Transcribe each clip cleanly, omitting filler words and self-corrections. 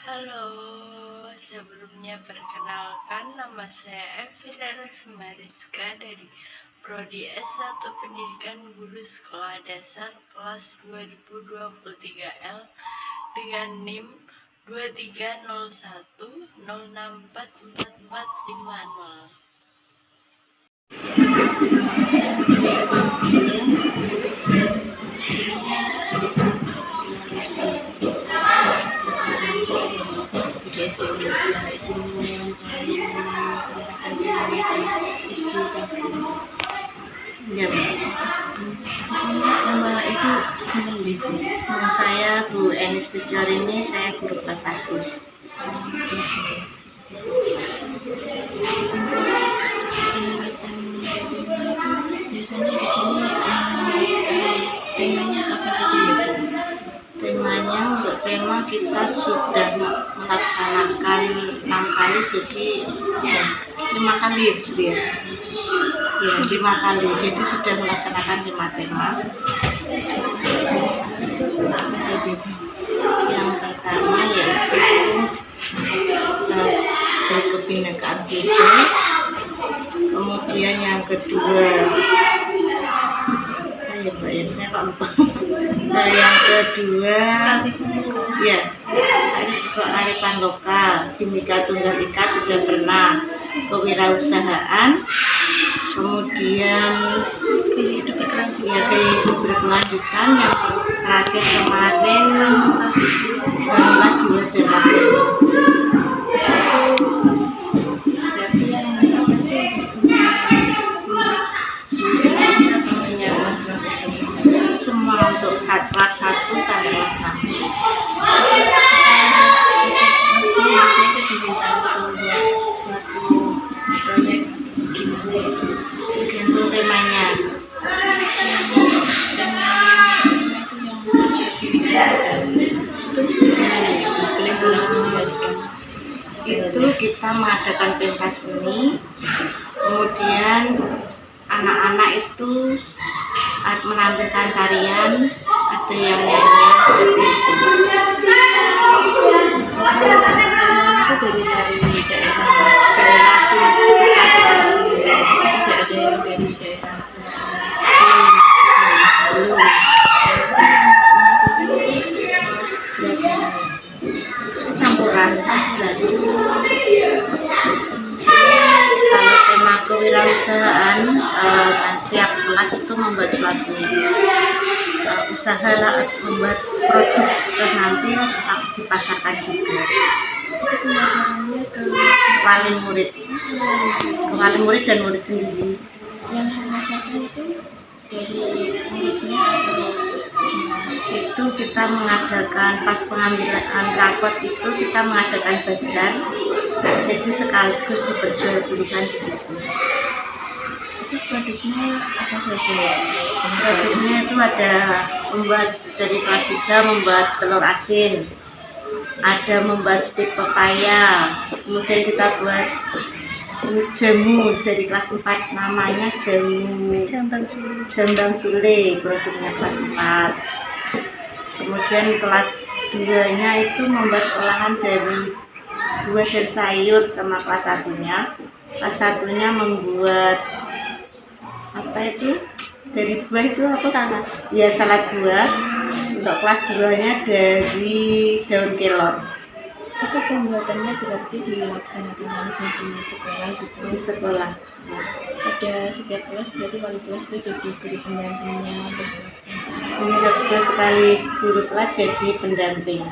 Halo, sebelumnya perkenalkan nama saya Evira Mariska dari Prodi S1 Pendidikan Guru Sekolah Dasar kelas 2023L dengan NIM 2301064450. Ya, nama Ibu sinten Ibu? Nama saya Bu Enis Pujarini, saya guru kelas 1. Biasanya di sini temanya apa aja ya Bu? Temanya untuk tema kita sudah melaksanakan 6 kali, jadi 5 kali ya. Ya, 5 kali, jadi sudah melaksanakan 5 tema. Yang pertama yaitu berkebinekaan biologi. Kemudian yang kedua, saya kok lupa. Yang kedua, ya, kearifan lokal, Bhinneka Tunggal Ika sudah pernah, kewirausahaan, kemudian kehidupan berkelanjutan, yang terakhir kemarin adalah jiwa dan raga. Berarti yang nanti untuk semua atau hanya kelas-kelas tertentu saja? Semua untuk kelas 1 sampai kelas 6. Maksudnya itu diminta untuk membuat suatu proyek gimana itu? Tergantung temanya. Itu kita mengadakan pentas seni, kemudian anak-anak itu menampilkan tarian, ada yang nyanyian seperti itu. Itu dari daerah sekitar sini, tidak ada yang dari daerah Belum. Campuran. Kalau tema kewirausahaan, tiap kelas itu membuat suatu usaha lah, membuat produk, terus nanti dipasarkan juga. Itu pemasarannya ke wali murid dan murid sendiri. yang memasarkan itu dari muridnya atau gimana? Itu kita mengadakan pas pengambilan rapot itu kita mengadakan bazar, jadi sekaligus diperjualbelikan di situ. Itu produknya apa saja ya? Produknya itu ada membuat dari kelas 3 membuat telur asin, ada membuat stik pepaya, kemudian kita buat jamu dari kelas 4, namanya jamu Jambang Sule, produknya kelas 4. Kemudian kelas 2-nya itu membuat olahan dari buah dan sayur sama kelas 1-nya. Kelas 1-nya membuat apa itu? Dari buah itu apa? Salad. Ya, salad buah. Untuk kelas 2-nya dari daun kelor. Itu pembuatannya berarti dilaksanakan langsung di sekolah gitu? Di sekolah. Ya. Ada setiap kelas berarti wali kelas itu jadi guru pendampingnya untuk melaksanakan. Ini betul sekali, guru kelas jadi pendamping.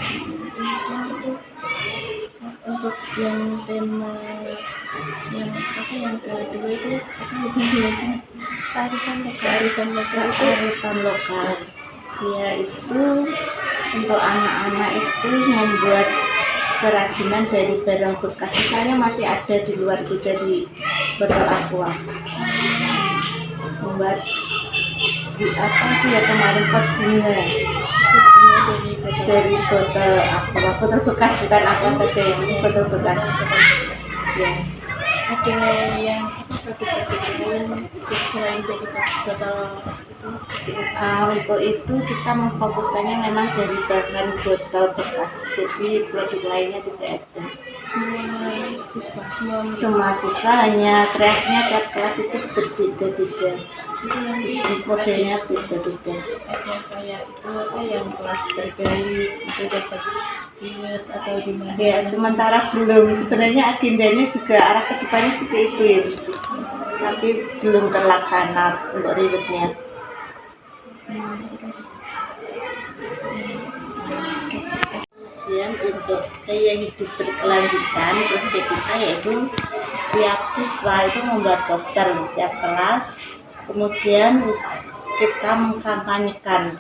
Itu untuk yang tema yang kedua itu apa lupa sih lagi? Kearifan lokal. Ya, itu untuk anak-anak itu membuat kerajinan dari barang bekas, sisanya masih ada di luar itu, jadi botol aqua. Membuat apa itu ya, kemarin pot bunga dari botol aqua, botol bekas, bukan aqua saja, yang ini botol bekas. Ya. Ada yang produk-produk lain selain dari botol Untuk itu kita memfokuskannya memang dari bahan botol bekas, jadi produk lainnya tidak ada. Semua siswa hanya kreasinya tiap kelas itu berbeda-beda, itu nanti modelnya beda-beda. ada kayak itu apa yang kelas terbaik itu dapat duit atau gimana? Ya, sementara belum, sebenarnya agendanya juga arah kedepannya seperti itu ya, Bu. Tapi belum terlaksana untuk ribetnya. Terus Kemudian untuk gaya hidup berkelanjutan proyek kita yaitu tiap siswa itu membuat poster tiap kelas, kemudian kita mengkampanyekan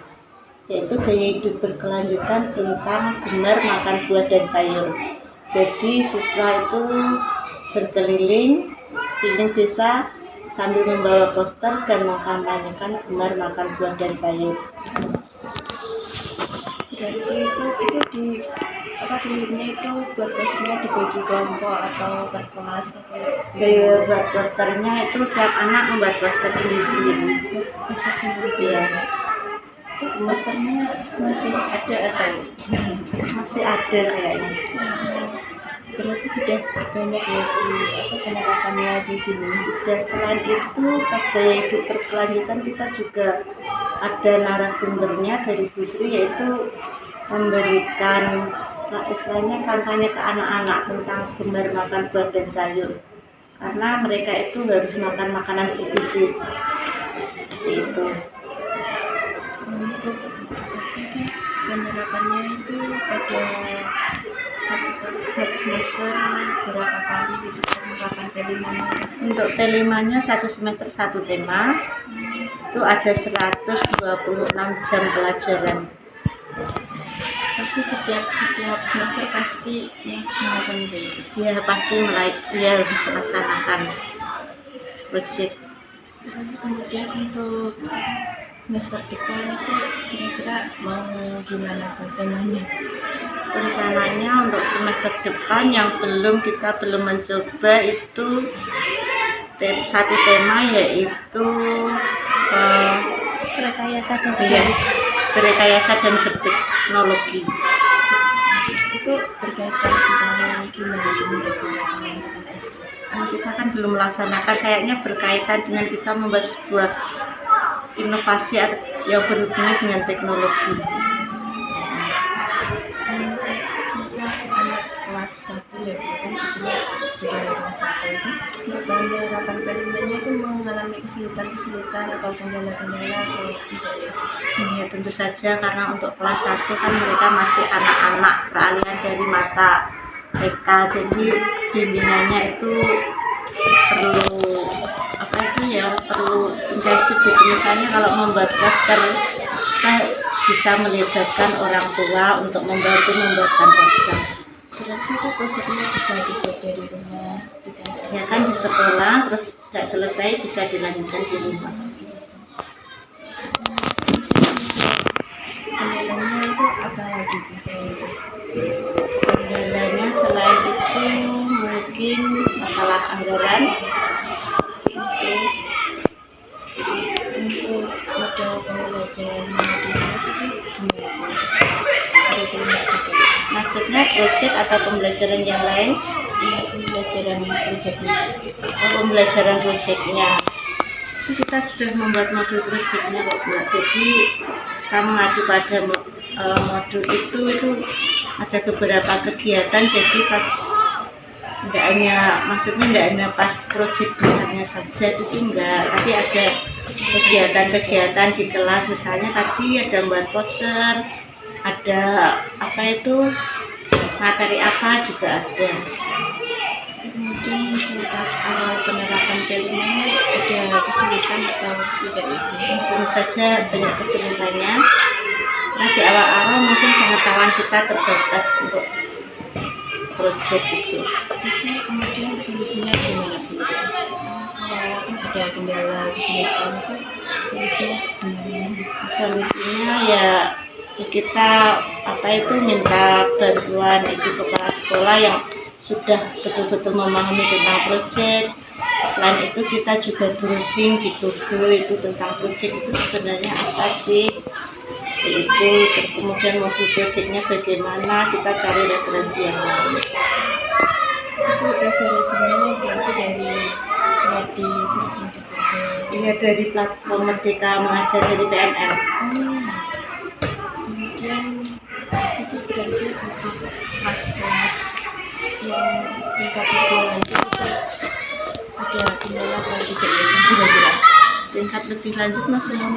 yaitu gaya hidup berkelanjutan tentang gemar makan buah dan sayur. Jadi siswa itu berkeliling desa sambil membawa poster dan mengkampanyekan gemar makan buah dan sayur. berarti itu di apa dulunya itu buat posternya dibagi kelompok atau per kelas atau Gaya buat posternya itu tiap anak membuat poster sendiri-sendiri. poster sendiri? Ya, Itu posternya masih ada atau masih ada kayaknya. berarti sudah banyak ya apa penerapannya di sini? Dan selain itu pas gaya hidup berkelanjutan kita juga ada narasumbernya dari Bu Sri, yaitu memberikan istilahnya kampanye ke anak-anak tentang gemar makan buah dan sayur, karena mereka itu harus makan makanan bergizi seperti itu. Untuk penerapannya itu pada satu semester berapa kali gitu penerapan temanya? Untuk temanya satu semester satu tema, itu ada 126 jam pelajaran. Tapi setiap semester pasti melaksanakan itu. Ya pasti melaksanakan proyek. Kemudian untuk semester depan itu kira-kira mau gimana temanya? Rencananya untuk semester depan yang kita belum mencoba itu satu tema yaitu Rekayasa dan berekayasa dan berteknologi. itu berkaitan tentang gimana menjaga SD. Kita kan belum melaksanakan, kayaknya berkaitan dengan kita membuat sebuah inovasi yang berhubungan dengan teknologi. Misal anak kelas 1 ya kan artinya juga kelas 1 itu untuk penerapan perimanya itu mengalami kesulitan atau kendala-kendala atau tidak ya? Ya tentu saja, karena untuk kelas 1 kan mereka masih anak-anak peralihan dari masa TK, jadi bimbingannya itu perlu perlu intensif gitu. Misalnya kalau membuat poster kita bisa melibatkan orang tua untuk membantu membuatkan poster. Berarti itu posternya bisa dibuat dari rumah Ya kan di sekolah, terus tidak selesai bisa dilanjutkan di rumah. kendalanya itu apa lagi bisa itu? Kendalanya selain itu mungkin masalah anggaran. Untuk model pembelajaran di kelas itu gimana? Maksudnya proyek atau pembelajaran yang lain? Pembelajaran proyeknya. Pembelajaran proyeknya itu kita sudah membuat modul proyeknya kok Bu. Jadi kita mengacu pada modul itu ada beberapa kegiatan, jadi pas tidak hanya pas proyek besarnya saja itu enggak, tapi ada kegiatan-kegiatan di kelas, misalnya tadi ada membuat poster, ada materi apa juga ada. Kemudian misalnya pas awal penerapan P5 ada kesulitan atau tidak ya? Tentu saja banyak kesulitannya. Nah di awal-awal mungkin pengetahuan kita terbatas untuk proyek itu. Kemudian solusinya gimana Bu? Awal kan ada kendala kesulitan itu solusinya gimana? Solusinya ya kita minta bantuan ibu kepala sekolah yang sudah betul-betul memahami tentang proyek, Selain itu kita juga browsing di Google itu tentang project itu sebenarnya apa sih, itu kemudian modul projectnya bagaimana, kita cari referensi yang lain. Itu referensinya berarti dari searching di Google. Iya, dari platform Merdeka Mengajar dari PMM. Kemudian itu berarti untuk kelas-kelas yang tingkat lebih lanjut itu ada kendala apa juga ya kira-kira? Tingkat lebih lanjut maksudnya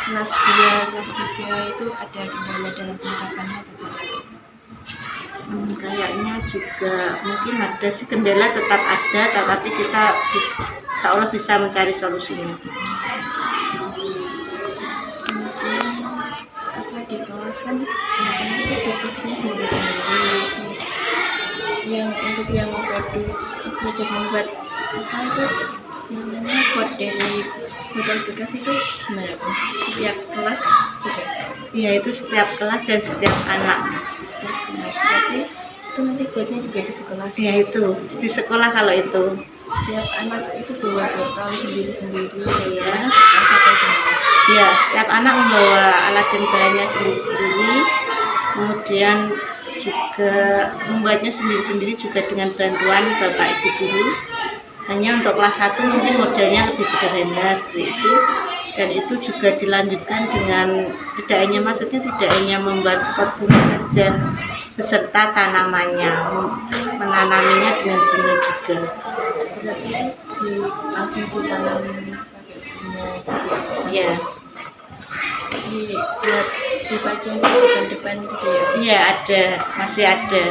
Kelas 2, kelas 3 itu ada kendala dalam penerapannya atau tidak? Kayaknya juga mungkin ada sih, kendala tetap ada, tetapi kita insya Allah bisa mencari solusinya. Kemudian apa di kawasan anak-anak itu fokusnya sendiri-sendiri. Yang untuk yang project membuat apa itu namanya code dari model aplikasi itu gimana Bang? Setiap kelas juga? Iya, itu setiap kelas dan setiap anak. Setiap kelas. Berarti itu nanti buatnya juga di sekolah. Iya, itu di sekolah kalau itu. Setiap anak itu bawa botol sendiri-sendiri Iya. kelas atau gimana? Ya, setiap anak membawa alat dan bahannya sendiri-sendiri. Kemudian juga membuatnya sendiri-sendiri juga dengan bantuan Bapak Ibu guru. Hanya untuk kelas 1 mungkin modelnya lebih sederhana seperti itu. Dan itu juga dilanjutkan dengan tidak hanya membuat pot bunga saja beserta tanamannya, menanaminya dengan bunga juga. Berarti langsung ditanam pakai bunga gitu Ya. buat dipajang di depan-depan gitu ya. Iya, ada, masih ada.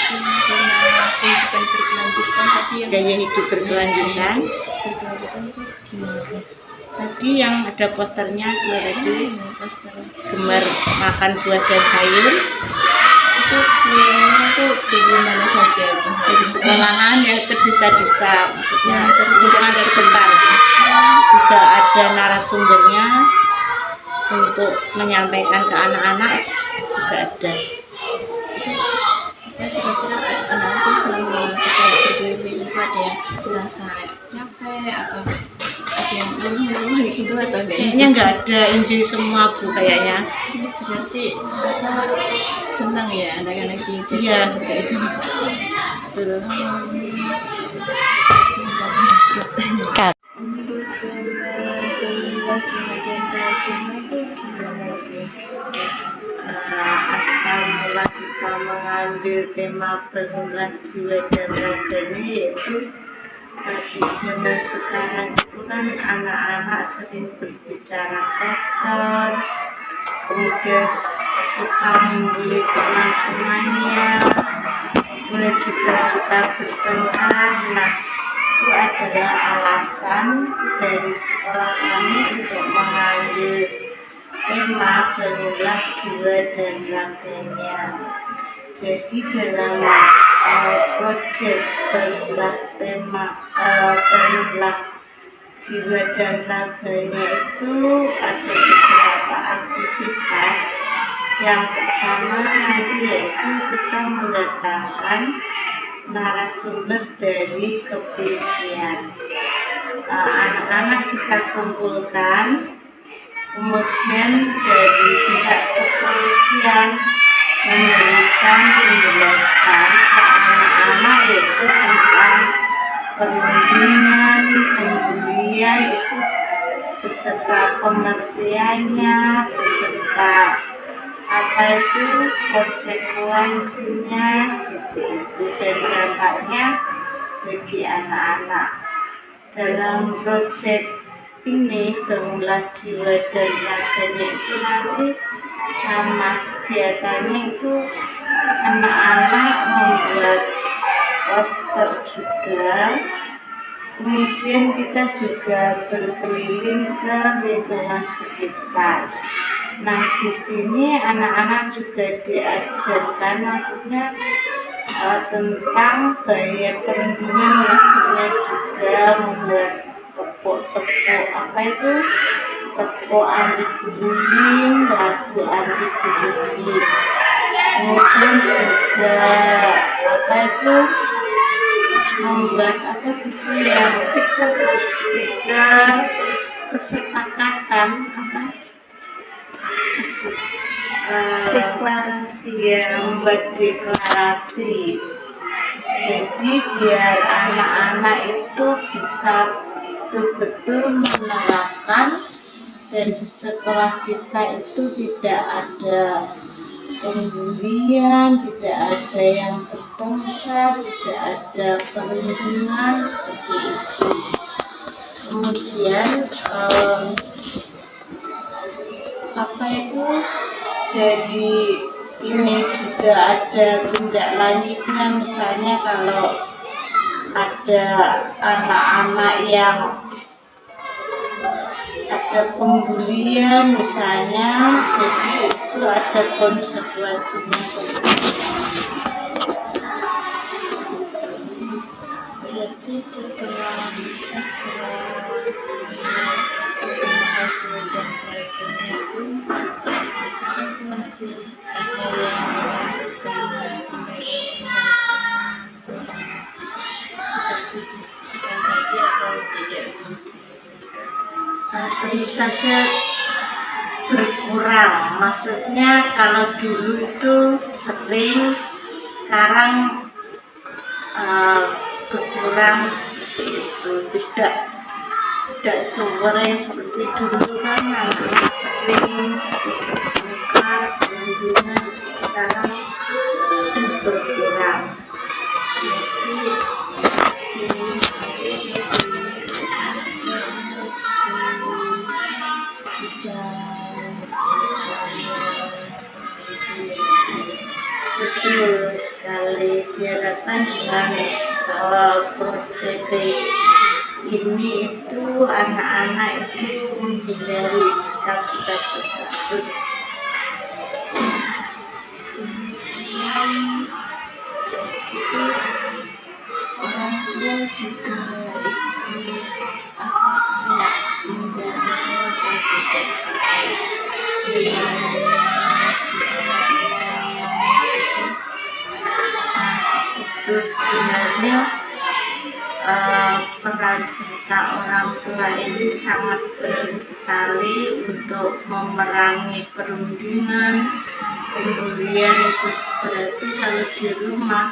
Kemudian yang kehidupan berkelanjutan tadi yang Gaya hidup berkelanjutan. berkelanjutan itu gimana? Tadi yang ada posternya itu tadi, Poster gemar makan buah dan sayur. itu nilainya tuh dari mana saja Bang? Dari sekolahan ya ke desa-desa, maksudnya lingkungan sekitar. Juga ada narasumbernya untuk menyampaikan ke anak-anak juga ada. Itu kira-kira anak itu selama kayak berkeliling itu ada yang merasa capek atau ada yang ngeluh gitu atau enggak? Kayaknya nggak ada, enjoy semua Bu kayaknya. Itu berarti apa senang ya anak-anak di Iya. seperti itu. Betul. Untuk tema bagian terakhirnya itu gimana itu? Asal mula kita mengambil tema pergumulan jiwa dan raganya, yaitu di zaman sekarang itu kan anak-anak sering berbicara kotor, kemudian suka membuli teman-temannya, kemudian juga suka bertengkar. Nah, itu adalah alasan dari sekolah kami untuk mengambil tema berulah jiwa dan raganya. Jadi dalam proyek berulah tema berulah jiwa dan raganya itu ada beberapa aktivitas. Yang pertama yaitu kita mendatangkan narasumber dari kepolisian. Anak-anak kita kumpulkan, kemudian dari pihak kepolisian memberikan penjelasan ke anak-anak yaitu tentang perundingan, pembulian itu beserta pengertiannya, beserta apa itu konsekuensinya seperti itu dan dampaknya bagi anak-anak. Dalam proses ini bangunlah jiwa dan raganya itu nanti sama kegiatannya itu anak-anak membuat poster juga, kemudian kita juga berkeliling ke lingkungan sekitar. Nah, di sini anak-anak juga diajarkan maksudnya tentang bahaya perundungan, kemudian juga membuat tepuk-tepuk apa itu tepuk anti bullying, lagu anti bullying. kemudian juga apa itu membuat apa bisa yang speaker, terus kesepakatan apa Deklarasi. ya, membuat deklarasi. Jadi biar anak-anak itu bisa betul-betul menerapkan, dan di sekolah kita itu tidak ada pembulian, tidak ada yang bertengkar, tidak ada perundungan seperti itu. Kemudian apa itu dari ini juga ada tindak lanjutnya, misalnya kalau ada anak-anak yang ada pembulian misalnya, jadi itu ada konsekuensinya. Berarti setelah hasil dan prakteknya itu masih ada yang melakukan seperti disebutkan tadi atau tidak? Tentu saja berkurang, maksudnya kalau dulu itu sering, sekarang berkurang itu, tidak sering seperti dulu kan, anak sering bertengkar, perundungan, sekarang berkurang. Bisa Betul sekali, diharapkan dengan proyek ini itu anak-anak itu menghindari sikap-sikap tersebut. itu orang tua juga Itu sebenarnya peran serta orang tua ini sangat penting sekali untuk memerangi perundungan, pembulian. Itu berarti kalau di rumah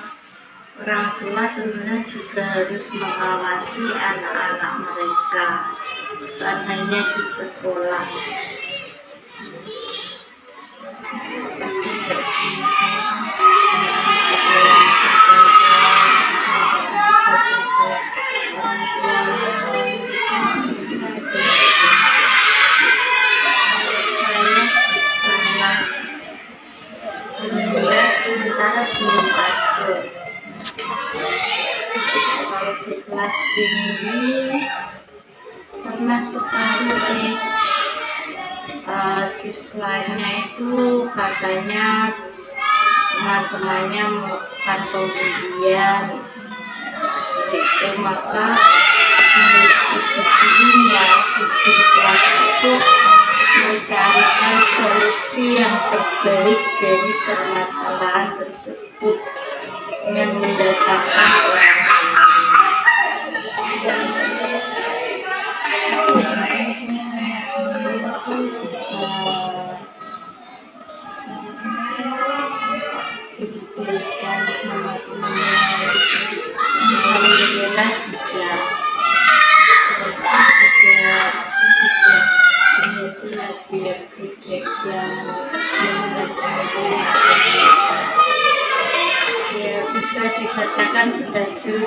orang tua tentunya juga harus mengawasi anak-anak mereka, bukan hanya di sekolah. Saya di kelas 12 sementara belum ada. Kalau di kelas tinggi pernah sekali sih, siswanya itu katanya teman-temannya melakukan pembulian itu, maka gurunya guru kelas itu mencarikan solusi yang terbaik dari permasalahan tersebut dengan mendatangkan orang. Alhamdulillah bisa. Ya, bisa dikatakan berhasil.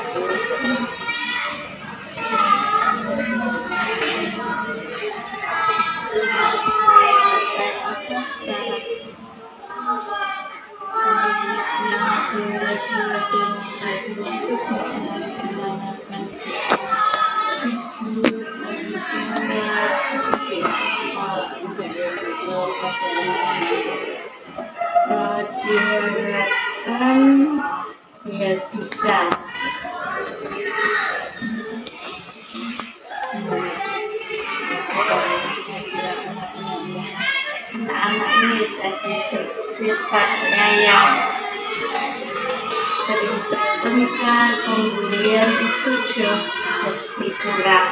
Diharapkan ya bisa. Anak-anak ini tadi sifatnya yang sering bertengkar, pembulian itu jauh lebih kurang.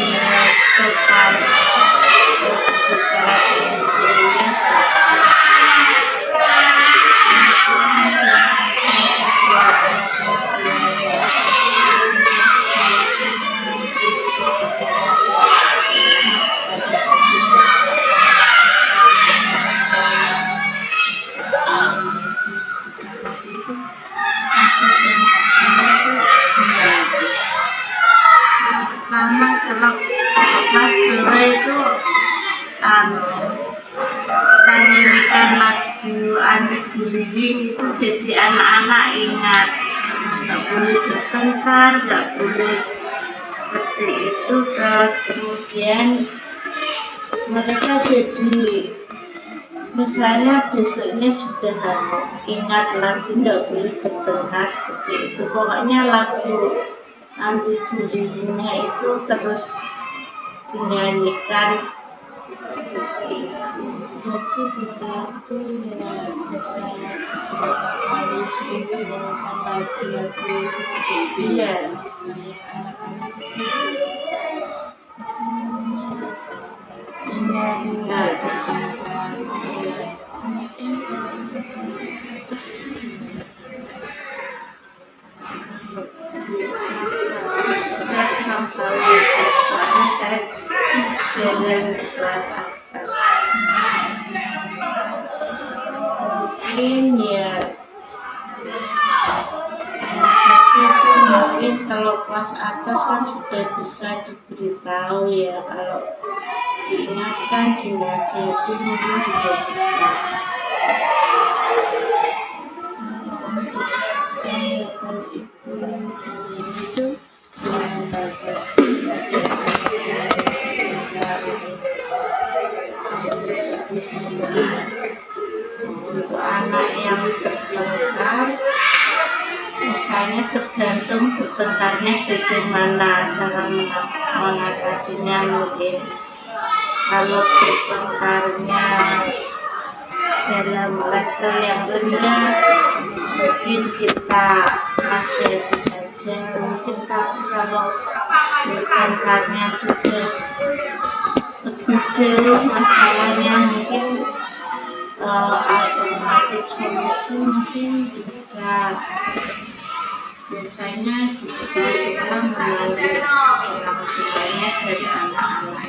Ya, sekali bicara pembulian pertama kalau kelas 2 itu penyanyikan lagu anti bullying itu jadi anak-anak ingat nggak boleh bertengkar, nggak boleh seperti itu. Kemudian mereka jadi misalnya besoknya sudah ingat lagu nggak boleh bertengkar seperti itu, pokoknya lagu anti bullyingnya itu terus dinyanyikan seperti itu. Berarti di kelas itu ya bisa beberapa kali sering dibawakan lagu-lagu seperti itu. Iya. Anak-anak itu ingat bertengkar. Saya kurang tahu itu, soalnya saya jarang di kelas atas. Mungkin ya saja sih, mungkin kalau kelas atas kan sudah bisa diberitahu ya, kalau diingatkan, dinasihati mungkin juga bisa. Tanggapan ibu sendiri itu Untuk anak yang bertengkar, misalnya tergantung bertengkarnya bagaimana cara mengatasinya. Mungkin kalau bertengkarnya dalam level yang rendah, mungkin kita nasihati saja mungkin, tapi kalau bertengkarnya sudah lebih jauh masalahnya, mungkin alternatif solusi mungkin bisa, biasanya kita suka memanggil orang tuanya dari anak-anak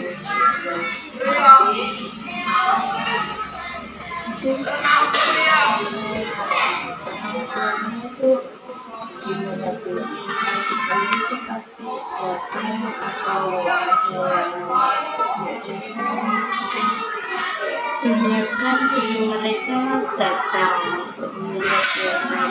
itu gimana tuh? Misalnya itu pasti datang atau kebanyakan dari mereka datang untuk menyelesaikan.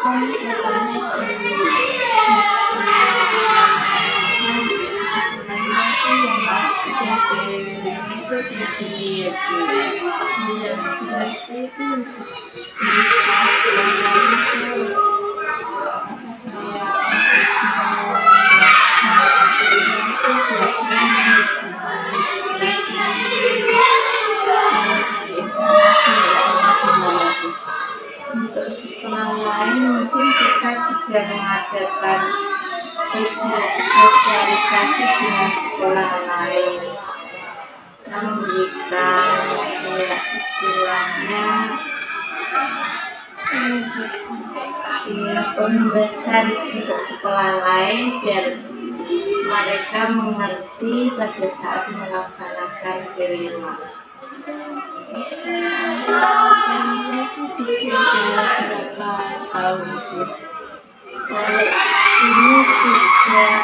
kan katanya di sekolahnya tuh yang itu di sini ya Bu. Iya, berarti itu untuk di sekolah lain itu kayak Untuk sekolah lain mungkin kita sudah mengadakan sosialisasi dengan sekolah lain, memberikan kayak istilahnya pembebasan untuk sekolah lain biar mereka mengerti pada saat melaksanakan kelima. itu sudah berapa tahun itu? Kalau sini sudah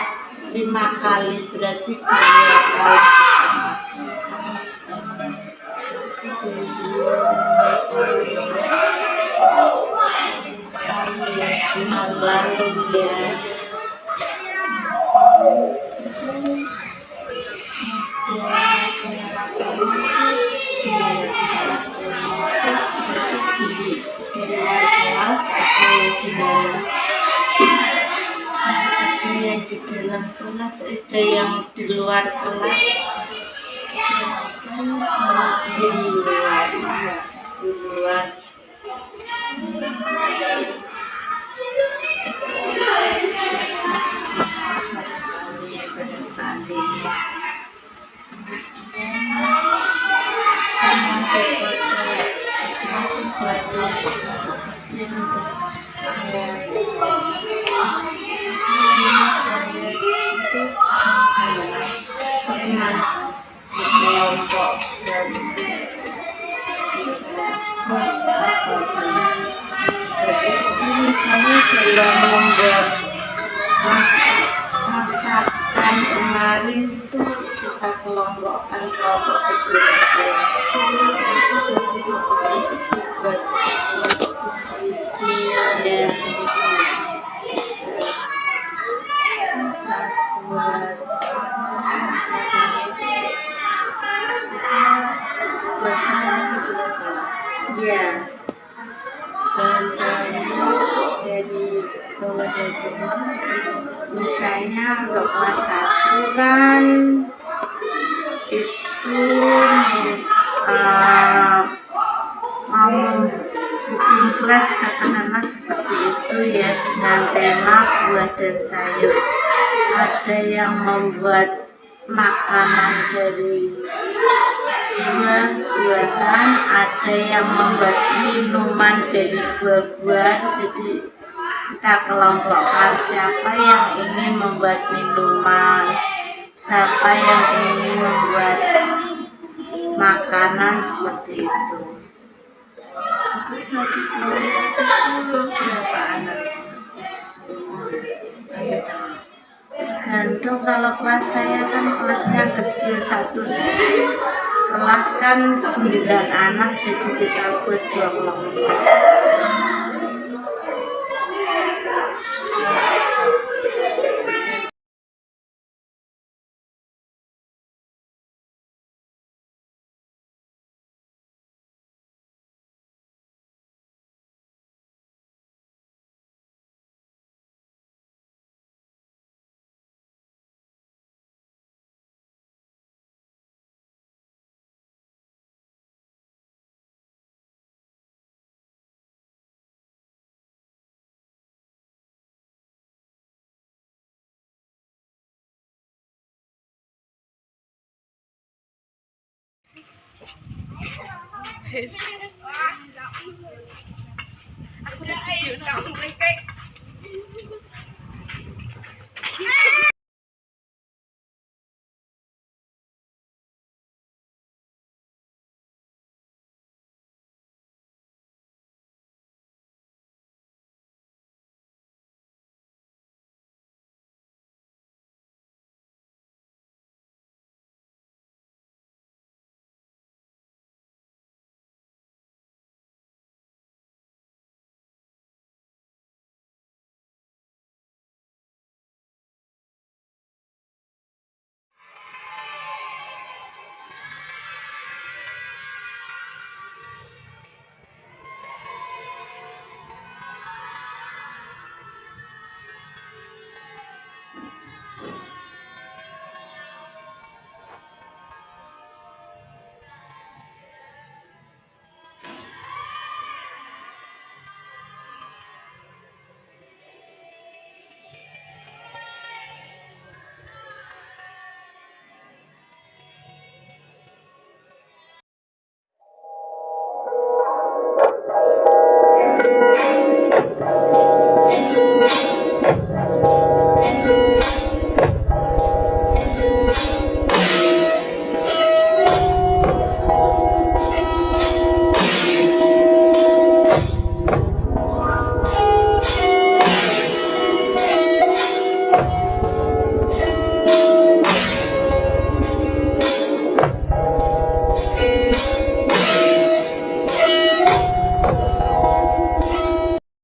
5 kali, berarti 2 tahun tahun lalu ya. yang di dalam kelas, ada yang di luar kelas. Di luar, iya, di luar. Kelompok dan jadi saya dalam membuat masakan kemarin itu kita kelompokkan kelompok kecil-kecil. Ya, ya. Misalnya untuk kelas 1 kan itu mau bikin kelas katakanlah seperti itu ya, dengan tema buah dan sayur. Ada yang membuat makanan dari buah-buahan, ada yang membuat minuman dari buah-buahan. Jadi kita kelompokkan siapa yang ingin membuat minuman, siapa yang ingin membuat makanan seperti itu. Untuk satu kelompok itu berapa anak? Tergantung, kalau kelas saya kan kelasnya kecil, satu kelas kan 9 anak, jadi kita buat 2 kelompok. Aku udah kamu